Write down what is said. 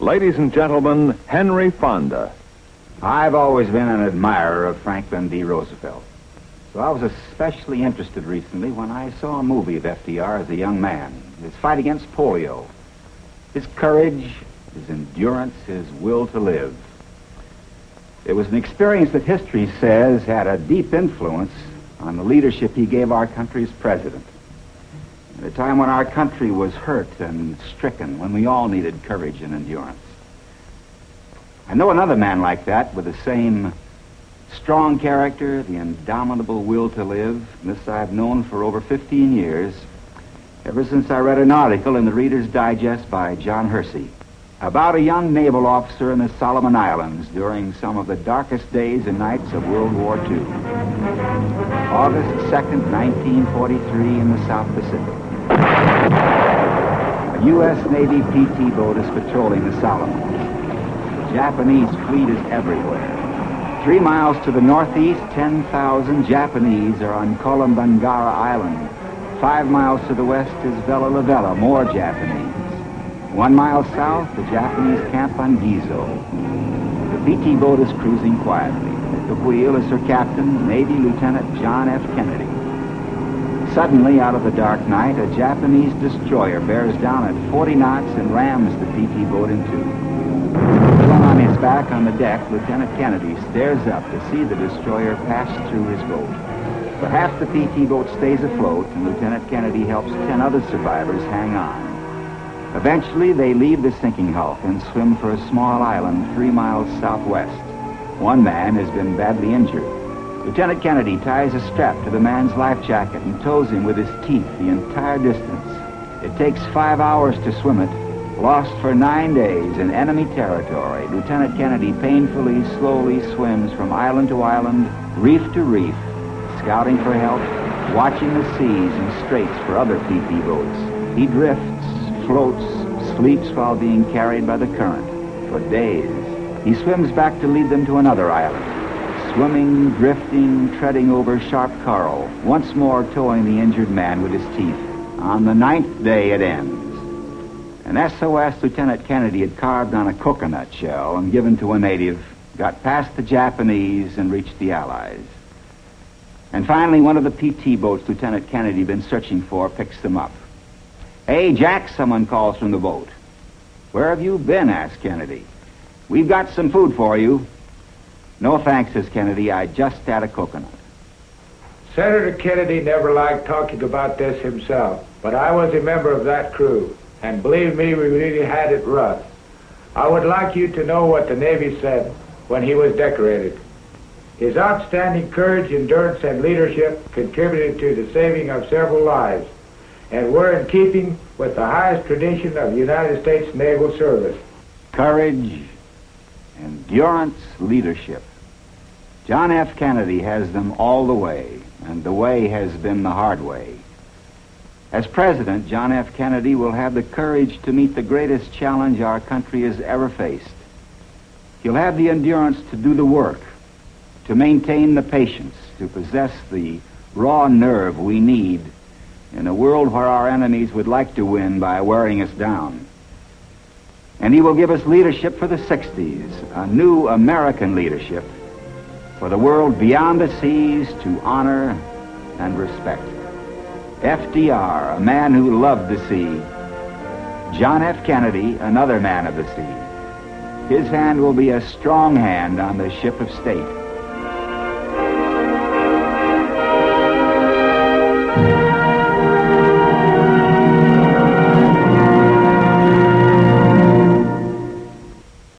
Ladies and gentlemen, Henry Fonda. I've always been an admirer of Franklin D. Roosevelt. So I was especially interested recently when I saw a movie of FDR as a young man. His fight against polio. His courage, his endurance, his will to live. It was an experience that history says had a deep influence on the leadership he gave our country as president. At a time when our country was hurt and stricken, when we all needed courage and endurance. I know another man like that with the same strong character, the indomitable will to live. This I've known for over 15 years, ever since I read an article in the Reader's Digest by John Hersey about a young naval officer in the Solomon Islands during some of the darkest days and nights of World War II. August 2nd, 1943, in the South Pacific. A U.S. Navy PT boat is patrolling the Solomons. The Japanese fleet is everywhere. 3 miles to the northeast, 10,000 Japanese are on Kolombangara Island. 5 miles to the west is Vela La Vela, more Japanese. 1 mile south, the Japanese camp on Gizo. The PT boat is cruising quietly. At the wheel is her captain, Navy Lieutenant John F. Kennedy. Suddenly, out of the dark night, a Japanese destroyer bears down at 40 knots and rams the PT boat in two. Still on his back on the deck, Lieutenant Kennedy stares up to see the destroyer pass through his boat. But half the PT boat stays afloat, and Lieutenant Kennedy helps 10 other survivors hang on. Eventually, they leave the sinking hulk and swim for a small island 3 miles southwest. One man has been badly injured. Lieutenant Kennedy ties a strap to the man's life jacket and tows him with his teeth the entire distance. It takes 5 hours to swim it. Lost for 9 days in enemy territory, Lieutenant Kennedy painfully, slowly swims from island to island, reef to reef, scouting for help, watching the seas and straits for other PT boats. He drifts, floats, sleeps while being carried by the current. For days, he swims back to lead them to another island, swimming, drifting, treading over sharp coral, once more towing the injured man with his teeth. On the 9th day, it ends. An SOS Lieutenant Kennedy had carved on a coconut shell and given to a native, got past the Japanese and reached the Allies. And finally, one of the PT boats Lieutenant Kennedy had been searching for picks them up. "Hey, Jack," someone calls from the boat. "Where have you been?" asks Kennedy. "We've got some food for you." "No thanks," says Kennedy. "I just had a coconut." Senator Kennedy never liked talking about this himself, but I was a member of that crew, and believe me, we really had it rough. I would like you to know what the Navy said when he was decorated. His outstanding courage, endurance, and leadership contributed to the saving of several lives, and were in keeping with the highest tradition of the United States Naval Service. Courage, endurance, leadership. John F. Kennedy has them all the way, and the way has been the hard way. As president, John F. Kennedy will have the courage to meet the greatest challenge our country has ever faced. He'll have the endurance to do the work, to maintain the patience, to possess the raw nerve we need in a world where our enemies would like to win by wearing us down. And he will give us leadership for the 60s, a new American leadership for the world beyond the seas to honor and respect. FDR, a man who loved the sea. John F. Kennedy, another man of the sea. His hand will be a strong hand on the ship of state.